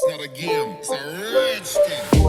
not a game, it's a rich thing.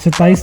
27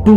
2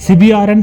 CBRN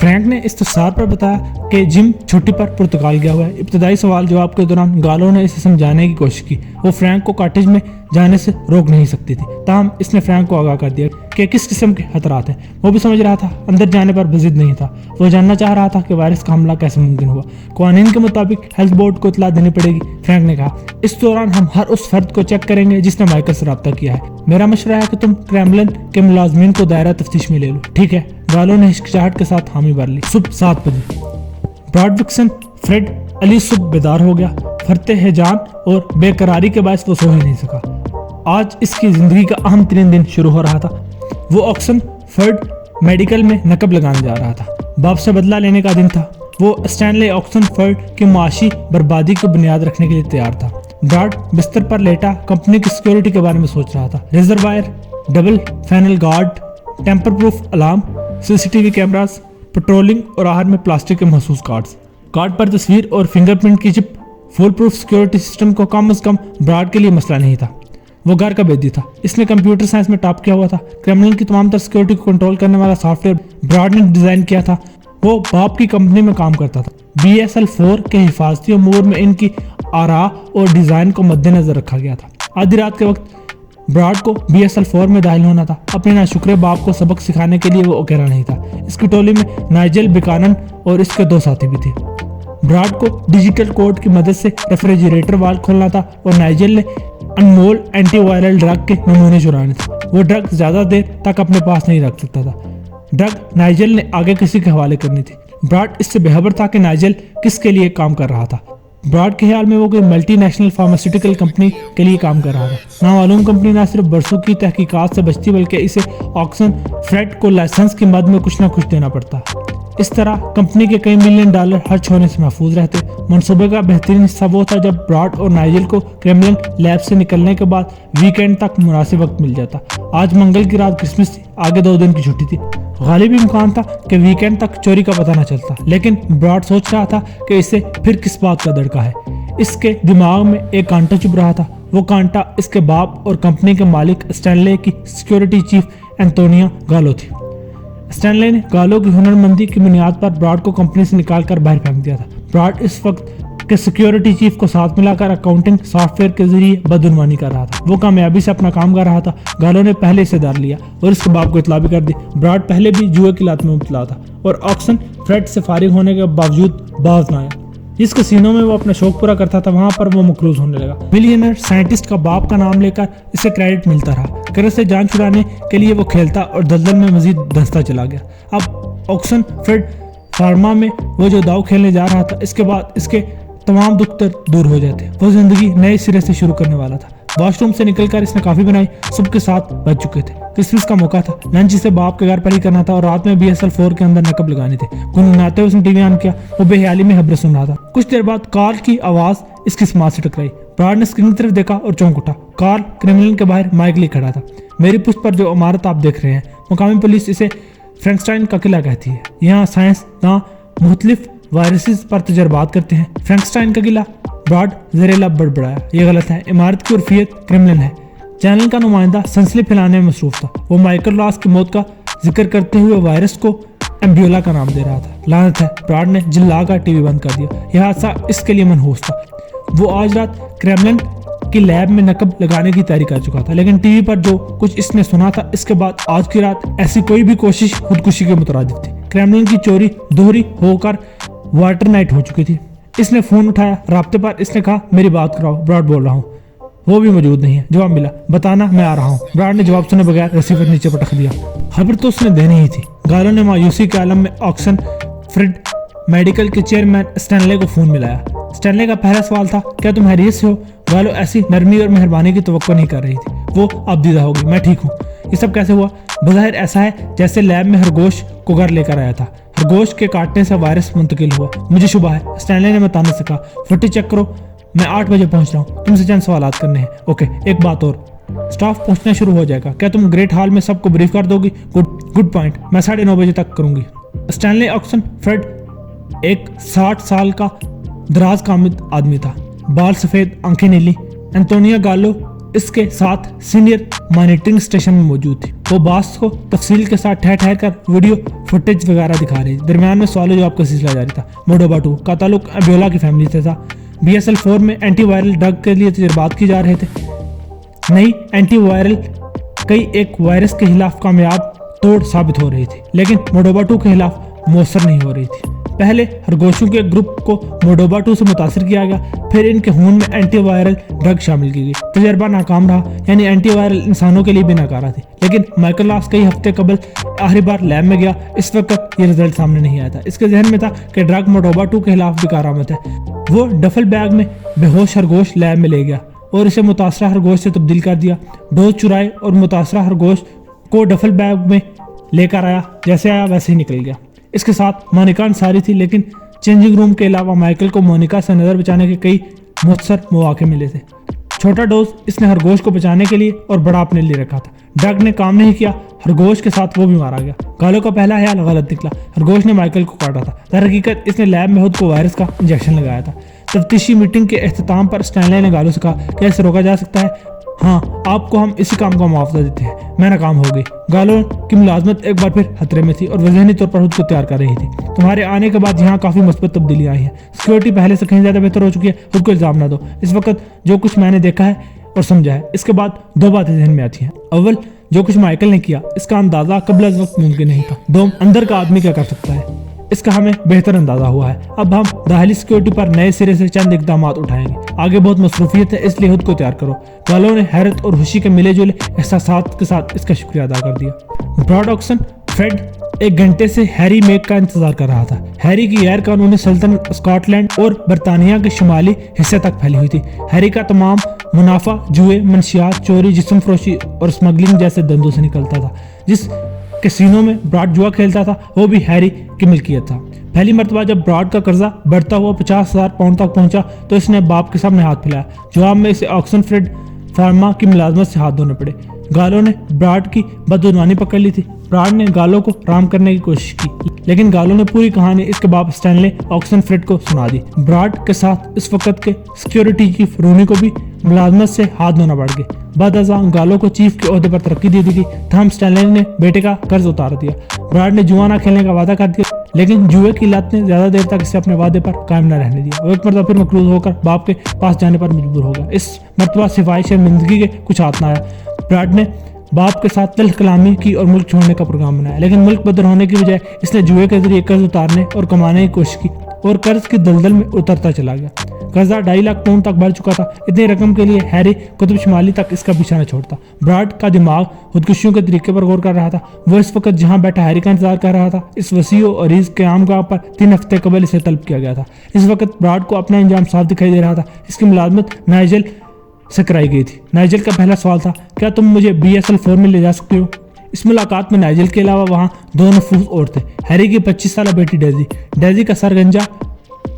Frank نے استفسار پر بتایا کہ جم چھٹی پر پرتگال گیا ہوا ہے۔ ابتدائی سوال جواب کے دوران گالو نے اسے سمجھانے کی کوشش کی، وہ فرینک کو کاٹیج میں جانے سے روک نہیں سکتی تھی، تاہم اس نے فرینک کو آگاہ کر دیا کہ کس قسم کے خطرات ہیں۔ وہ بھی سمجھ رہا تھا، اندر جانے پر بضد نہیں تھا۔ وہ جاننا چاہ رہا تھا کہ وائرس کا حملہ کیسے ممکن ہوا۔ قوانین کے مطابق ہیلتھ بورڈ کو اطلاع دینی پڑے گی، فرینک نے کہا۔ اس دوران ہم ہر اس فرد کو چیک کریں گے جس نے مائیکل سے رابطہ کیا ہے۔ میرا مشورہ ہے کہ تم کریملن کے ملازمین کو دائرہ تفتیش میں لے لو، ٹھیک ہے؟ گالو نے ہچکچاہٹ کے ساتھ حامی بھر لی۔ صبح 7 بجے براڈ وکسن فریڈ علی صبح بیدار ہو گیا۔ فرتے ہیجان اور بے قراری کے باعث وہ سو ہی نہیں سکا۔ آج اس کی زندگی کا اہم ترین دن شروع ہو رہا تھا۔ وہ آکسن فرڈ میڈیکل میں نقب لگانے جا رہا تھا۔ باپ سے بدلہ لینے کا دن تھا۔ وہ اسٹینلے آکسن فرڈ کی معاشی بربادی کو بنیاد رکھنے کے لیے تیار تھا۔ براڈ بستر پر لیٹا کمپنی کی سیکیورٹی کے بارے میں سوچ رہا تھا۔ Razor wire, double funnel guard, tamper proof alarm, CCTV cameras, patrolling اور آخر میں پلاسٹک کے محسوس کارڈ پر تصویر اور فنگر پرنٹ کی چپ۔ فول پروف سیکیورٹی سسٹم کو کم از کم براڈ کے لیے مسئلہ نہیں تھا۔ وہ گھر کا بیدی تھا، اس نے کمپیوٹر سائنس میں ٹاپ کیا ہوا تھا۔ کریملن کی تمام تر سیکیورٹی کو کنٹرول کرنے والا سافٹ ویئر براڈ نے ڈیزائن کیا تھا۔ وہ باپ کی کمپنی میں کام کرتا تھا۔ BSL-4 کے حفاظتی امور میں ان کی آراء اور ڈیزائن کو مد نظر رکھا گیا تھا۔ آدھی رات کے وقت براڈ کو BSL-4 میں داخل ہونا تھا۔ اپنے ناشکرے باپ کو سبق سکھانے کے لیے وہ اکیلا نہیں تھا۔ اس کی ٹولی میں نائجل بکانن اور اس کے 2 ساتھی بھی تھے۔ براڈ کو ڈیجیٹل کوڈ کی مدد سے ریفریجریٹر وال کھولنا تھا اور نائجل نے انمول اینٹی وائرل ڈرگ کے نمونے چرانے تھے۔ وہ ڈرگ زیادہ دیر تک اپنے پاس نہیں رکھ سکتا تھا۔ ڈرگ نائجل نے آگے کسی کے حوالے کرنی تھی۔ براڈ اس سے بے خبر تھا کہ نائجل کس کے لیے کام کر رہا تھا۔ براڈ کے خیال میں وہ کوئی ملٹی نیشنل فارماسیوٹیکل کمپنی کے لیے کام کر رہا تھا۔ نامعلوم کمپنی نہ صرف برسوں کی تحقیقات سے بچتی بلکہ اسے آکسن فریڈ کو لائسنس کی مد میں کچھ نہ کچھ دینا پڑتا۔ اس طرح کمپنی کے کئی ملین ڈالر خرچ ہونے سے محفوظ رہتے۔ منصوبے کا بہترین حصہ وہ تھا جب براڈ اور نائجل کو کریملن لیب سے نکلنے کے بعد ویکینڈ تک مناسب وقت مل جاتا۔ آج منگل کی رات کرسمس تھی، آگے 2 دن کی چھٹی تھی۔ غالب امکان تھا کہ ویکینڈ تک چوری کا پتہ نہ چلتا، لیکن براڈ سوچ رہا تھا کہ اسے پھر کس بات کا دڑکا ہے۔ اس کے دماغ میں ایک کانٹا چبھ رہا تھا۔ وہ کانٹا اس کے باپ اور کمپنی کے مالک اسٹینلے کی سیکیورٹی چیف اینتونیا گالو تھی۔ اسٹینلے نے گالو کی ہنرمندی کی بنیاد پر براڈ کو کمپنی سے نکال کر باہر پھینک دیا تھا۔ براڈ اس وقت کے سیکیورٹی چیف کو ساتھ ملا کر اکاؤنٹنگ سافٹ ویئر کے ذریعے بدعنوانی کر رہا تھا۔ وہ کامیابی سے اپنا کام کر رہا تھا۔ گالو نے پہلے اسے دار لیا اور اس کے باپ کو اطلاع بھی کر دی۔ براڈ پہلے بھی جوئے کی لات میں مبتلا تھا اور آکسن فریڈ سے فارغ ہونے کے باوجود باز نہ آیا۔ جس کسینو میں وہ اپنا شوق پورا کرتا تھا وہاں پر وہ مقروض ہونے لگا۔ ملینئر سائنٹسٹ کا باپ کا نام لے کر اسے کریڈٹ ملتا رہا۔ قرض سے جان چھڑانے کے لیے وہ کھیلتا اور دلدل میں مزید دھنستا چلا گیا۔ اب آکسن فریڈ فارما میں وہ جو داؤ کھیلنے جا رہا تھا، اس کے بعد اس کے تمام دکھ دور ہو جاتے۔ وہ زندگی نئے سرے سے شروع کرنے والا تھا۔ واش روم سے نکل کر اس نے کافی بنائی۔ صبح کے 7 بج چکے تھے۔ کرسمس کا موقع تھا۔ لنچ اسے باپ کے گھر پر ہی کرنا تھا اور رات میں BSL-4 کے اندر نقب لگانی تھی۔ گنگناتے ہوئے اس نے ٹی وی آن کیا۔ وہ بے خیالی میں خبریں سن رہا تھا۔ کچھ دیر بعد کارل کی آواز اس کی سماعت سے ٹکرائی۔ براڈ نے اسکرین کی طرف دیکھا اور چونک اٹھا۔ کارل کریملن کے باہر مائک لے کھڑا تھا۔ میری پشت پر جو عمارت آپ دیکھ رہے ہیں، مقامی پولیس اسے فرینکسٹائن کا قلعہ کہتی ہے۔ یہاں سائنس داں مختلف وائرسز پر تجربات کرتے ہیں۔ فرینکسٹائن کا قلعہ؟ براڈ زیر لب بڑبڑایا۔ یہ غلط ہے، عمارت کی عرفیت کریملن ہے۔ چینل کا نمائندہ سنسنی پھیلانے میں مصروف تھا۔ وہ مائیکل راس کی موت کا ذکر کرتے ہوئے وائرس کو ایمبیولا کا نام دے رہا تھا۔ لعنت ہے، براڈ نے جلا کر ٹی وی بند کر دیا۔ یہ حادثہ اس کے لیے منحوس تھا۔ وہ آج رات کریملن کی لیب میں نقب لگانے کی تیاری کر چکا تھا، لیکن ٹی وی پر جو کچھ اس نے سنا تھا اس کے بعد آج کی رات ایسی کوئی بھی کوشش خودکشی کے مترادف تھی۔ کریملن کی چوری دوہری ہو کر واٹر نائٹ ہو چکی تھی۔ اس نے فون اٹھایا۔ رابطے پر اس نے کہا میری بات کراؤ، براڈ بول رہا ہوں۔ وہ بھی موجود نہیں ہے۔ جواب ملا، بتانا میں آ رہا ہوں۔ براڈ نے جواب سنے بغیر ریسیور نیچے پٹک دیا۔ خبر تو اس نے دینی ہی تھی۔ گالو نے مایوسی کے عالم میں آکسن فریڈ میڈیکل کے چیئرمین اسٹینلے کو فون ملایا۔ اسٹینلے کا پہلا سوال تھا، کیا تم خیریت سے ہو؟ گالو ایسی نرمی اور مہربانی کی توقع نہیں کر رہی تھی۔ وہ اب دیدہ ہوگی، میں ٹھیک ہوں۔ یہ سب کیسے ہوا؟ بظاہر ایسا ہے جیسے لیب میں خرگوش کو گھر لے کر آیا تھا۔ خرگوش کے کاٹنے سے وائرس منتقل ہوا۔ مجھے شبہ ہے، اسٹینلے نے متانے سے کہا۔ فوٹی چیک کرو، میں 8 بجے پہنچ رہا ہوں۔ تم سے چند سوالات کرنے ہیں۔ اوکے، ایک بات اور، سٹاف پہنچنا شروع ہو جائے گا، کیا تم گریٹ ہال میں سب کو بریف کر دو گی؟ گڈ پوائنٹ، میں 9:30 بجے تک کروں گی۔ اسٹینلے آکسن فریڈ ایک 60 سال کا دراز قامت آدمی تھا، بال سفید، آنکھیں نیلی۔ اینتونیا گالو اس کے ساتھ سینئر مانیٹرنگ اسٹیشن میں موجود تھی. وہ باس کو تفصیل کے ساتھ ٹھہر کر ویڈیو فوٹیج وغیرہ دکھا رہی تھی. درمیان میں سوال و جواب کا سلسلہ جاری تھا. موڈوبا 2 کا تعلق ایبولا کی فیملی سے تھا. BSL-4 میں اینٹی وائرل ڈرگ کے لیے تجربات کی جا رہے تھے. نئی اینٹی وائرل کئی ایک وائرس کے خلاف کامیاب توڑ ثابت ہو رہی تھی، لیکن موڈوبا 2 کے خلاف مؤثر نہیں ہو رہی تھی. پہلے خرگوشوں کے گروپ کو موڈوبا 2 سے متاثر کیا گیا، پھر ان کے خون میں اینٹی وائرل ڈرگ شامل کی گئی. تجربہ ناکام رہا، یعنی اینٹی وائرل انسانوں کے لیے بھی ناکارہ تھی. لیکن مائیکل لاس کئی ہفتے قبل آخری بار لیب میں گیا. اس وقت یہ رزلٹ سامنے نہیں آیا تھا. اس کے ذہن میں تھا کہ ڈرگ موڈوبا 2 کے خلاف بھی کارآمد ہے. وہ ڈفل بیگ میں بے ہوش خرگوش لیب میں لے گیا اور اسے متاثرہ خرگوش سے تبدیل کر دیا. ڈوز چرائے اور متاثرہ خرگوش کو ڈفل بیگ میں لے کر آیا. جیسے آیا ویسے ہی نکل گیا. اس کے ساتھ مونیکا انصاری تھی، لیکن چینجنگ روم کے علاوہ مائیکل کو مونیکا سے نظر بچانے کے کئی مؤثر مواقع ملے تھے. چھوٹا ڈوز اس نے خرگوش کو بچانے کے لیے اور بڑا اپنے لیے رکھا تھا. ڈرگ نے کام نہیں کیا، خرگوش کے ساتھ وہ بھی مارا گیا. گالو کا پہلا خیال غلط نکلا. خرگوش نے مائیکل کو کاٹا تھا. در حقیقت اس نے لیب میں خود کو وائرس کا انجیکشن لگایا تھا. تفتیشی میٹنگ کے اختتام پر اسٹینلے نے گالو سے کہا کہ اسے روکا جا سکتا ہے. ہاں، آپ کو ہم اسی کام کا معاوضہ دیتے ہیں. میں ناکام ہو گئی. گالو کی ملازمت ایک بار پھر خطرے میں تھی اور وہ ذہنی طور پر خود کو تیار کر رہی تھی. تمہارے آنے کے بعد یہاں کافی مثبت تبدیلیاں آئی ہیں. سیکیورٹی پہلے سے کہیں زیادہ بہتر ہو چکی ہے. خود کو الزام نہ دو. اس وقت جو کچھ میں نے دیکھا ہے اور سمجھا ہے، اس کے بعد دو باتیں ذہن میں آتی ہیں. اول، جو کچھ مائیکل نے کیا اس کا اندازہ قبل از وقت ممکن نہیں تھا. دوم، اندر کا آدمی کیا کر سکتا ہے، اس کا ہمیں بہتر اندازہ ہوا ہے. اب ہم داخلی سیکیورٹی پر نئے سرے سے چند اقدامات اٹھائیں گے. آگے بہت مصروفیت ہے، اس لیے خود کو تیار کرو. گالو نے حیرت اور خوشی کے ملے جلے احساسات کے ساتھ اس کا شکریہ ادا کر دیا. براڈ آکسن فریڈ ایک گھنٹے سے ہیری میک کا انتظار کر رہا تھا. ہیری کی غیر قانونی سلطنت اسکاٹ لینڈ اور برطانیہ کے شمالی حصے تک پھیلی ہوئی تھی. ہیری کا تمام منافع جوئے، منشیات، چوری، جسم فروشی اور اسمگلنگ جیسے دندوں سے نکلتا تھا. جس کسینو میں براڈ جوا کھیلتا تھا وہ بھی ہیری کی ملکیت تھا. پہلی مرتبہ جب براڈ کا قرضہ بڑھتا ہوا 50,000 پاؤنڈ تک پہنچا تو اس نے باپ کے سامنے ہاتھ پھیلایا. جواب میں اسے آکسن فریڈ فارما کی ملازمت سے ہاتھ دھونے پڑے. گالو نے براڈ کی بدعنوانی پکڑ لی تھی. براڈ نے گالو کو رام کرنے کی کوشش کی، لیکن گالو نے پوری کہانی اس کے باپ اسٹینلے آکسن فریڈ کو سنا دی. براڈ کے ساتھ اس وقت کے سیکیورٹی چیف رونی کو بھی ملازمت سے ہاتھ دھونا پڑ گئے. بعد ازاں گالو کو چیف کے عہدے پر ترقی دے دی گئی. تاہم اسٹینلے نے بیٹے کا قرض اتار دیا. براڈ نے جوا نہ کھیلنے کا وعدہ کر دیا، لیکن جوئے کی لت نے زیادہ دیر تک اسے اپنے وعدے پر قائم نہ رہنے دیا. وہ ایک مرتبہ پھر مقروض ہو کر باپ کے پاس جانے پر مجبور ہو گیا. اس مرتبہ سوائے شرمندگی کے کچھ ہاتھ نہ آیا. براڈ نے باپ کے ساتھ تلخ کلامی کی اور ملک چھوڑنے کا پروگرام بنایا، لیکن ملک بدر ہونے کی بجائے اس نے جوئے کے ذریعے قرض اتارنے اور کمانے کی کوشش کی اور قرض کی دلدل میں اترتا چلا گیا. قرضہ 2.5 لاکھ پاؤنڈ تک بڑھ چکا تھا. اتنی رقم کے لیے ہیری قطب شمالی تک اس کا پیچھا نہ چھوڑتا. براڈ کا دماغ خودکشیوں کے طریقے پر غور کر رہا تھا. وہ اس وقت جہاں بیٹھا ہیری کا انتظار کر رہا تھا. اس وسیع و عریض قیامگاہ پر 3 ہفتے قبل اسے طلب کیا گیا تھا. اس وقت براڈ کو اپنا انجام صاف دکھائی دے رہا تھا. اس کی ملازمت نائجل سے کرائی گئی تھی. نائجل کا پہلا سوال تھا، کیا تم مجھے BSL-4 میں لے جا سکتے ہو؟ اس ملاقات میں نائجل کے علاوہ وہاں 2 نفوس اور تھے. ہیری کی 25 سالہ بیٹی ڈیزی. ڈیزی کا سر گنجا،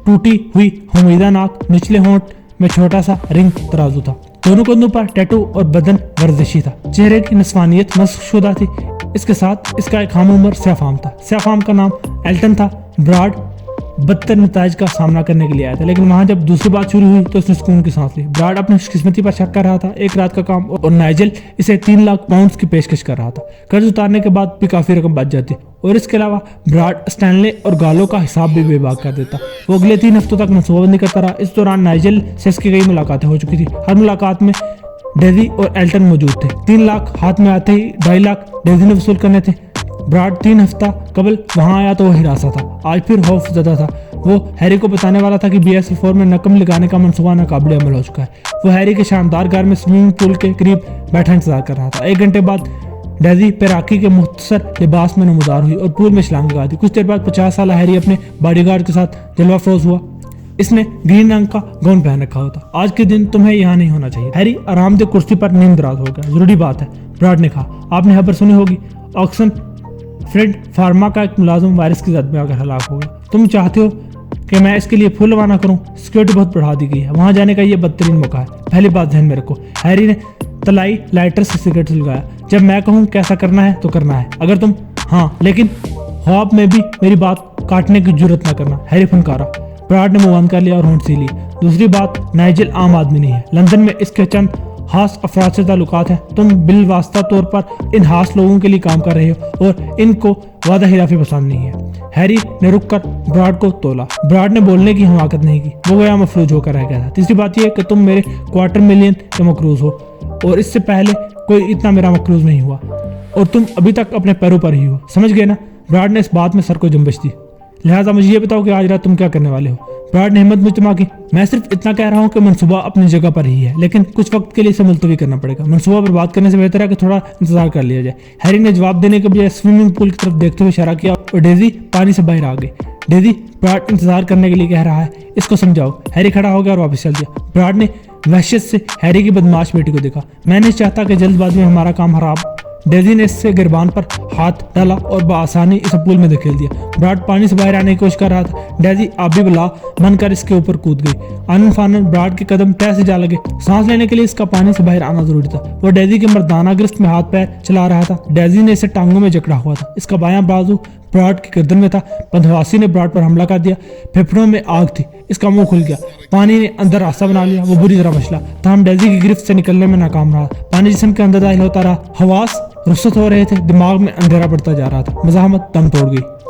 ٹوٹی ہوئی ہمیدہ ناک، نچلے ہونٹ میں چھوٹا سا رنگ ترازو تھا. دونوں کندھوں پر ٹیٹو اور بدن ورزشی تھا. چہرے کی نسوانیت مسخ شدہ تھی. اس کے ساتھ اس کا ایک ہم عمر سیافام تھا. سیافام کا نام ایلٹن تھا. براڈ بدتر نتائج کا سامنا کرنے کے لیے آیا تھا، لیکن وہاں جب دوسری بات شروع ہوئی تو اس نے سکون کی سانس لی. براڈ اپنی خوش قسمتی پر شک کر رہا تھا. ایک رات کا کام اور نائجل اسے 3 لاکھ پاؤنڈز کی پیشکش کر رہا تھا. قرض اتارنے کے بعد بھی کافی رقم بچ جاتی اور اس کے علاوہ براڈ اسٹینلے اور گالو کا حساب بھی بے باک کر دیتا. وہ اگلے 3 ہفتوں تک منصوبہ بندی کرتا رہا. اس دوران نائجل سے اس کی کئی ملاقاتیں ہو چکی تھی. ہر ملاقات میں ڈیزی اور ایلٹن موجود تھے. 3 لاکھ ہاتھ میں آتے ہی 2.5 لاکھ ڈیزی نے وصول کرنے تھے. براڈ 3 ہفتہ قبل وہاں آیا تو وہ ہراساں تھا. آج پھر خوف زدہ تھا. وہ ہیری کو بتانے والا تھا کہ BSL-4 میں نقم لگانے کا منصوبہ ناقابل عمل ہو چکا ہے. وہ ہیری کے شاندار گھر میں سوئمنگ پول کے قریب بیٹھا انتظار کر رہا تھا. 1 گھنٹے بعد ڈیزی پیراکی کے مختصر لباس میں نمودار ہوئی اور پول میں چھلانگ لگا دی. کچھ دیر بعد 50 سالہ ہیری اپنے باڈی گارڈ کے ساتھ جلوہ فروز ہوا. اس نے گرین رنگ کا گون پہن رکھا ہوتا. آج کے دن تمہیں یہاں نہیں ہونا چاہیے. ہیری آرام دہ کرسی پر نیند دراز ہو گیا. ضروری بات ہے، براڈ نے کہا. آپ نے خبر سنی ہوگی، آکسن فریڈ فارما کا ایک ملازم وائرس کی زد میں آ کر ہلاک ہو گیا. تم چاہتے ہو کہ میں اس کے لیے پھول روانہ کروں؟ سیکیورٹی بہت بڑھا دی گئی ہے. وہاں جانے کا یہ بدترین موقع ہے. پہلی بات ذہن میں رکھو. ہیری نے تلائی لائٹر سے سگریٹ سلگایا. جب میں کہوں کیسا کرنا ہے تو کرنا ہے. اگر تم ہاں، لیکن خواب میں بھی میری بات کاٹنے کی جرت نہ کرنا. ہیری فنکارا. براڈ نے منہ بند کر لیا اور ہونٹ سی لی. دوسری بات، نائجل عام آدمی نہیں ہے. لندن میں اس کے چند خاص افراد سے تعلقات ہیں، تم بالواسطہ طور پر ان خاص لوگوں کے لیے کام کر رہے ہو اور ان کو وعدہ خلافی پسند نہیں ہے۔ ہیری نے رک کر براڈ کو تولا۔ براڈ نے بولنے کی حماقت نہیں کی، وہ گویا مفلوج ہو کر رہ گیا تھا۔ تیسری بات یہ کہ تم میرے $250,000 کے مقروض ہو اور اس سے پہلے کوئی اتنا میرا مقروض نہیں ہوا اور تم ابھی تک اپنے پیروں پر ہی ہو، سمجھ گئے نا؟ براڈ نے اس بات میں سر کو جنبش دی۔ لہٰذا مجھے یہ بتاؤ کہ آج رات تم کیا کرنے والے ہو؟ براڈ نے ہمت مجتمع کی۔ میں صرف اتنا کہہ رہا ہوں کہ منصوبہ اپنی جگہ پر ہی ہے، لیکن کچھ وقت کے لیے اسے ملتوی کرنا پڑے گا۔ منصوبہ برباد کرنے سے بہتر ہے کہ تھوڑا انتظار کر لیا جائے۔ ہیری نے جواب دینے کے بجائے سوئمنگ پول کی طرف دیکھتے ہوئے اشارہ کیا اور ڈیزی پانی سے باہر آ گئی۔ ڈیزی، براڈ انتظار کرنے کے لیے کہہ رہا ہے، اس کو سمجھاؤ۔ ہیری کھڑا ہو گیا اور واپس چل دیا۔ براڈ نے وحشت سے ہیری کی بدمعاش بیٹی کو دیکھا۔ میں نہیں چاہتا کہ جلد بازی میں ہمارا کام خراب۔ ڈیزی نے اس سے گربان پر ہاتھ ڈالا اور بآسانی اسے پول میں دھکیل دیا۔ براڈ پانی سے باہر آنے کی کوشش کر رہا تھا۔ ڈیزی آبی بلا بن کر اس کے اوپر کود گئی۔ آنن فانن براڈ کے قدم تہ سے جا لگے۔ سانس لینے کے لیے اس کا پانی سے باہر آنا ضروری تھا۔ وہ ڈیزی کے مردانہ گرفت میں ہاتھ پیر چلا رہا تھا۔ ڈیزی نے اسے ٹانگوں میں جکڑا ہوا تھا۔ اس کا بایاں بازو براڈ کی گردن میں تھا۔ بدحواسی نے براڈ پر حملہ کر دیا۔ پھیپھڑوں میں آگ تھی، اس کا منہ کھل گیا۔ پانی نے اندر راستہ بنا لیا۔ وہ بری طرح مچلا، تاہم ڈیزی کی گرفت سے نکلنے میں ناکام رہا۔ پانی جسم کے اندر داخل ہوتا رہا، حواس رخصت ہو رہے تھے، دماغ میں اندھیرا پڑتا جا رہا تھا۔ مزاحمت دم توڑ گئی۔